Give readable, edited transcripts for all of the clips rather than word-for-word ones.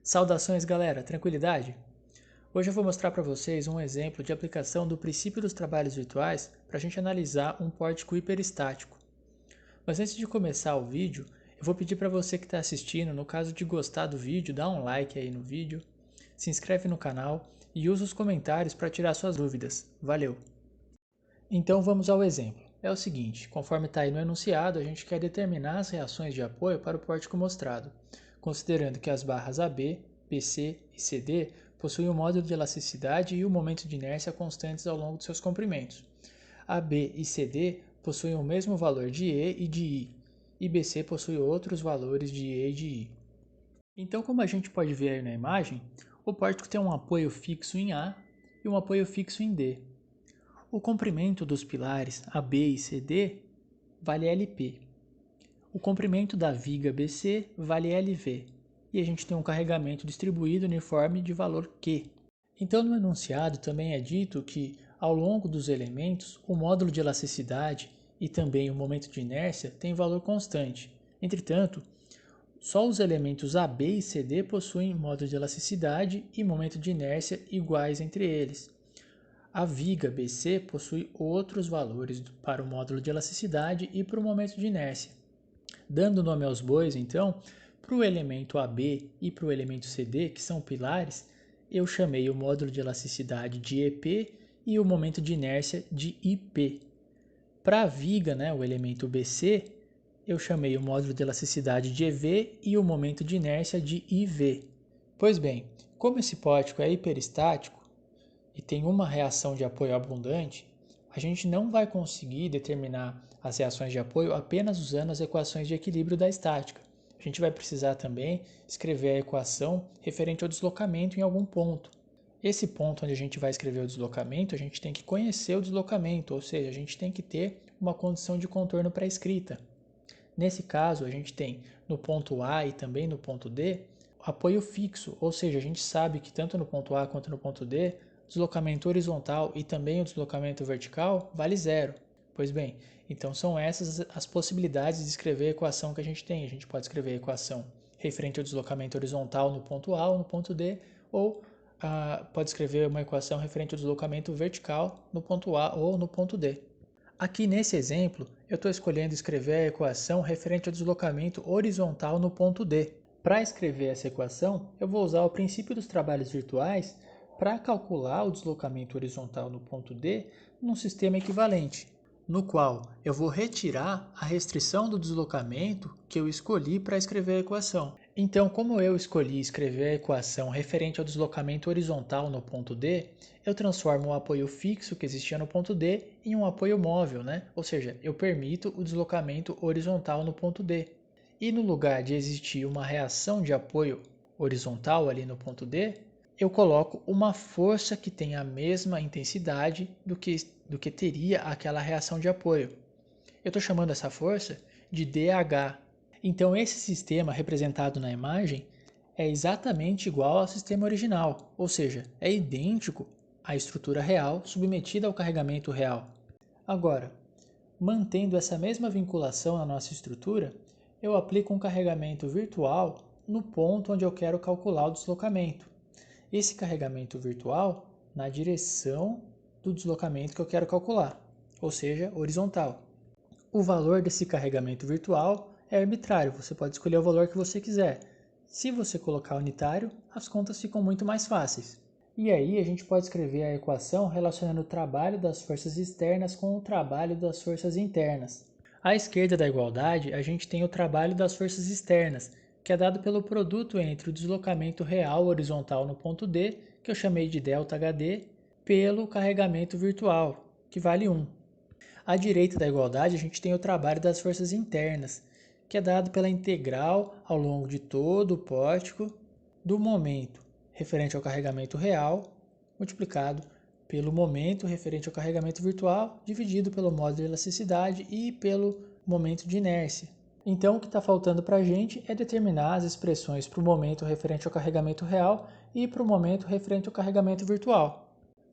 Saudações galera, tranquilidade? Hoje eu vou mostrar para vocês um exemplo de aplicação do princípio dos trabalhos virtuais para a gente analisar um pórtico hiperestático. Mas antes de começar o vídeo, eu vou pedir para você que está assistindo, no caso de gostar do vídeo, dá um like aí no vídeo, se inscreve no canal e usa os comentários para tirar suas dúvidas. Valeu! Então vamos ao exemplo. É o seguinte, conforme está aí no enunciado, a gente quer determinar as reações de apoio para o pórtico mostrado, considerando que as barras AB, BC e CD possuem um módulo de elasticidade e o momento de inércia constantes ao longo de seus comprimentos. AB e CD possuem o mesmo valor de E e de I, e BC possui outros valores de E e de I. Então, como a gente pode ver aí na imagem, o pórtico tem um apoio fixo em A e um apoio fixo em D. O comprimento dos pilares AB e CD vale LP. O comprimento da viga BC vale LV. E a gente tem um carregamento distribuído uniforme de valor Q. Então, no enunciado também é dito que, ao longo dos elementos, o módulo de elasticidade e também o momento de inércia têm valor constante. Entretanto, só os elementos AB e CD possuem módulo de elasticidade e momento de inércia iguais entre eles. A viga BC possui outros valores para o módulo de elasticidade e para o momento de inércia. Dando nome aos bois, então, para o elemento AB e para o elemento CD, que são pilares, eu chamei o módulo de elasticidade de EP e o momento de inércia de IP. Para a viga, o elemento BC, eu chamei o módulo de elasticidade de EV e o momento de inércia de IV. Pois bem, como esse pórtico é hiperestático, e tem uma reação de apoio abundante, a gente não vai conseguir determinar as reações de apoio apenas usando as equações de equilíbrio da estática. A gente vai precisar também escrever a equação referente ao deslocamento em algum ponto. Esse ponto onde a gente vai escrever o deslocamento, a gente tem que conhecer o deslocamento, ou seja, a gente tem que ter uma condição de contorno pré-escrita. Nesse caso, a gente tem no ponto A e também no ponto D, apoio fixo, ou seja, a gente sabe que tanto no ponto A quanto no ponto D, o deslocamento horizontal e também o deslocamento vertical vale zero. Pois bem, então são essas as possibilidades de escrever a equação que a gente tem. A gente pode escrever a equação referente ao deslocamento horizontal no ponto A ou no ponto D, ou pode escrever uma equação referente ao deslocamento vertical no ponto A ou no ponto D. Aqui nesse exemplo, eu estou escolhendo escrever a equação referente ao deslocamento horizontal no ponto D. Para escrever essa equação, eu vou usar o princípio dos trabalhos virtuais para calcular o deslocamento horizontal no ponto D num sistema equivalente, no qual eu vou retirar a restrição do deslocamento que eu escolhi para escrever a equação. Então, como eu escolhi escrever a equação referente ao deslocamento horizontal no ponto D, eu transformo o apoio fixo que existia no ponto D em um apoio móvel, Ou seja, eu permito o deslocamento horizontal no ponto D. E no lugar de existir uma reação de apoio horizontal ali no ponto D, eu coloco uma força que tem a mesma intensidade do que teria aquela reação de apoio. Eu estou chamando essa força de DH. Então esse sistema representado na imagem é exatamente igual ao sistema original, ou seja, é idêntico à estrutura real submetida ao carregamento real. Agora, mantendo essa mesma vinculação na nossa estrutura, eu aplico um carregamento virtual no ponto onde eu quero calcular o deslocamento. Esse carregamento virtual na direção do deslocamento que eu quero calcular, ou seja, horizontal. O valor desse carregamento virtual é arbitrário, você pode escolher o valor que você quiser. Se você colocar unitário, as contas ficam muito mais fáceis. E aí a gente pode escrever a equação relacionando o trabalho das forças externas com o trabalho das forças internas. À esquerda da igualdade, a gente tem o trabalho das forças externas, que é dado pelo produto entre o deslocamento real horizontal no ponto D, que eu chamei de ΔHD, pelo carregamento virtual, que vale 1. À direita da igualdade, a gente tem o trabalho das forças internas, que é dado pela integral ao longo de todo o pórtico do momento referente ao carregamento real, multiplicado pelo momento referente ao carregamento virtual, dividido pelo módulo de elasticidade e pelo momento de inércia. Então, o que está faltando para a gente é determinar as expressões para o momento referente ao carregamento real e para o momento referente ao carregamento virtual.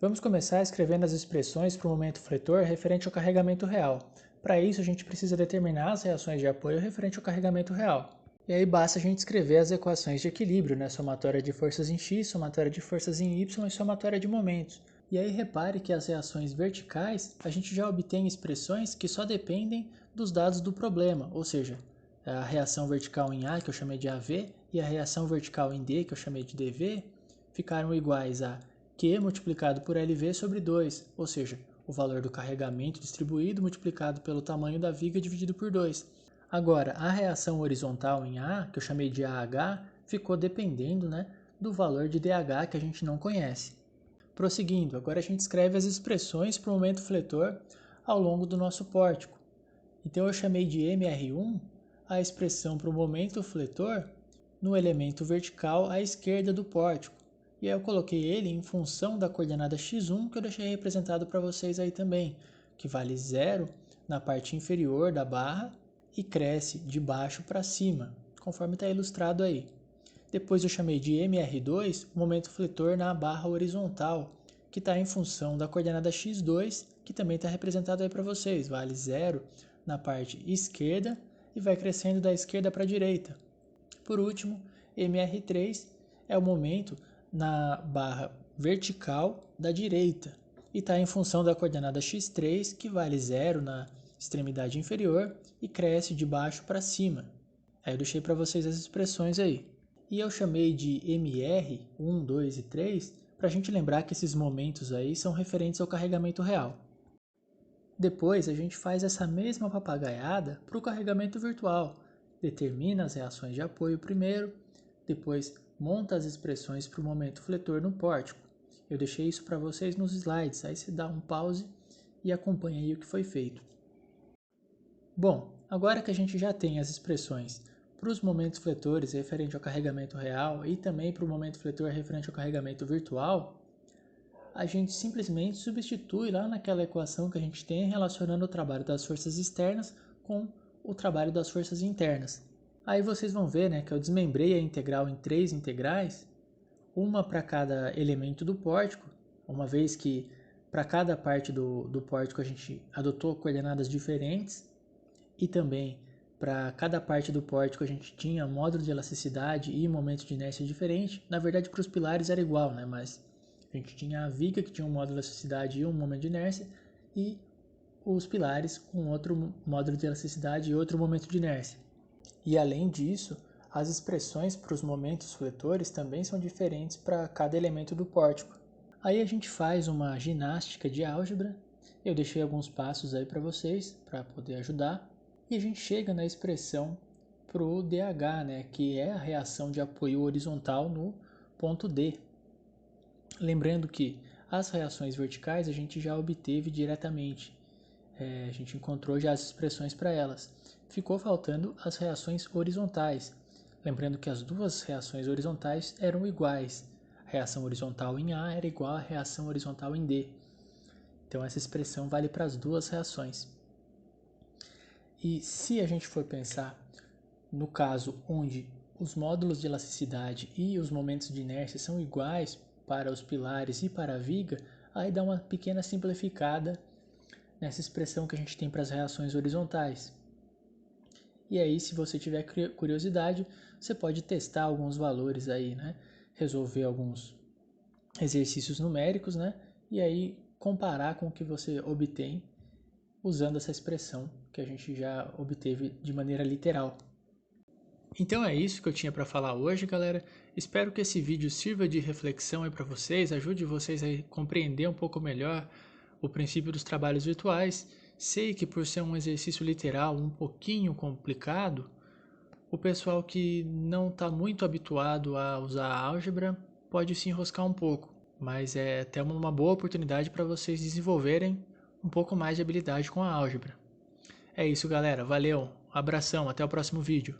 Vamos começar escrevendo as expressões para o momento fletor referente ao carregamento real. Para isso, a gente precisa determinar as reações de apoio referente ao carregamento real. E aí basta a gente escrever as equações de equilíbrio, né? Somatória de forças em x, somatória de forças em y e somatória de momentos. E aí repare que as reações verticais, a gente já obtém expressões que só dependem dos dados do problema, ou seja, a reação vertical em A, que eu chamei de AV, e a reação vertical em D, que eu chamei de DV, ficaram iguais a Q multiplicado por LV sobre 2, ou seja, o valor do carregamento distribuído multiplicado pelo tamanho da viga dividido por 2. Agora, a reação horizontal em A, que eu chamei de AH, ficou dependendo, né, do valor de DH que a gente não conhece. Prosseguindo, agora a gente escreve as expressões para o momento fletor ao longo do nosso pórtico. Então eu chamei de MR1 a expressão para o momento fletor no elemento vertical à esquerda do pórtico. E aí eu coloquei ele em função da coordenada x1 que eu deixei representado para vocês aí também, que vale 0 na parte inferior da barra e cresce de baixo para cima, conforme está ilustrado aí. Depois eu chamei de MR2 o momento fletor na barra horizontal, que está em função da coordenada x2, que também está representado aí para vocês, vale 0 na parte esquerda e vai crescendo da esquerda para a direita. Por último, MR3 é o momento na barra vertical da direita e está em função da coordenada x3, que vale 0 na extremidade inferior e cresce de baixo para cima. Aí eu deixei para vocês as expressões aí. E eu chamei de MR 1, 2 e 3 para a gente lembrar que esses momentos aí são referentes ao carregamento real. Depois a gente faz essa mesma papagaiada para o carregamento virtual. Determina as reações de apoio primeiro, depois monta as expressões para o momento fletor no pórtico. Eu deixei isso para vocês nos slides, aí você dá um pause e acompanha aí o que foi feito. Bom, agora que a gente já tem as expressões para os momentos fletores referente ao carregamento real e também para o momento fletor referente ao carregamento virtual, a gente simplesmente substitui lá naquela equação que a gente tem relacionando o trabalho das forças externas com o trabalho das forças internas. Aí vocês vão ver, né, que eu desmembrei a integral em 3 integrais, uma para cada elemento do pórtico, uma vez que para cada parte do pórtico a gente adotou coordenadas diferentes, e também para cada parte do pórtico a gente tinha módulo de elasticidade e momento de inércia diferente. Na verdade, para os pilares era igual, né? Mas a gente tinha a viga que tinha um módulo de elasticidade e um momento de inércia, e os pilares com outro módulo de elasticidade e outro momento de inércia. E além disso, as expressões para os momentos fletores também são diferentes para cada elemento do pórtico. Aí a gente faz uma ginástica de álgebra. Eu deixei alguns passos aí para vocês, para poder ajudar. E a gente chega na expressão para o DH, né, que é a reação de apoio horizontal no ponto D. Lembrando que as reações verticais a gente já obteve diretamente. A gente encontrou já as expressões para elas. Ficou faltando as reações horizontais. Lembrando que as duas reações horizontais eram iguais. A reação horizontal em A era igual à reação horizontal em D. Então essa expressão vale para as duas reações. E se a gente for pensar no caso onde os módulos de elasticidade e os momentos de inércia são iguais para os pilares e para a viga, aí dá uma pequena simplificada nessa expressão que a gente tem para as reações horizontais. E aí, se você tiver curiosidade, você pode testar alguns valores aí, né? Resolver alguns exercícios numéricos, né? E aí comparar com o que você obtém usando essa expressão que a gente já obteve de maneira literal. Então é isso que eu tinha para falar hoje, galera. Espero que esse vídeo sirva de reflexão aí para vocês, ajude vocês a compreender um pouco melhor o princípio dos trabalhos virtuais. Sei que por ser um exercício literal um pouquinho complicado, o pessoal que não está muito habituado a usar a álgebra pode se enroscar um pouco, mas é até uma boa oportunidade para vocês desenvolverem um pouco mais de habilidade com a álgebra. É isso, galera. Valeu, um abração, até o próximo vídeo.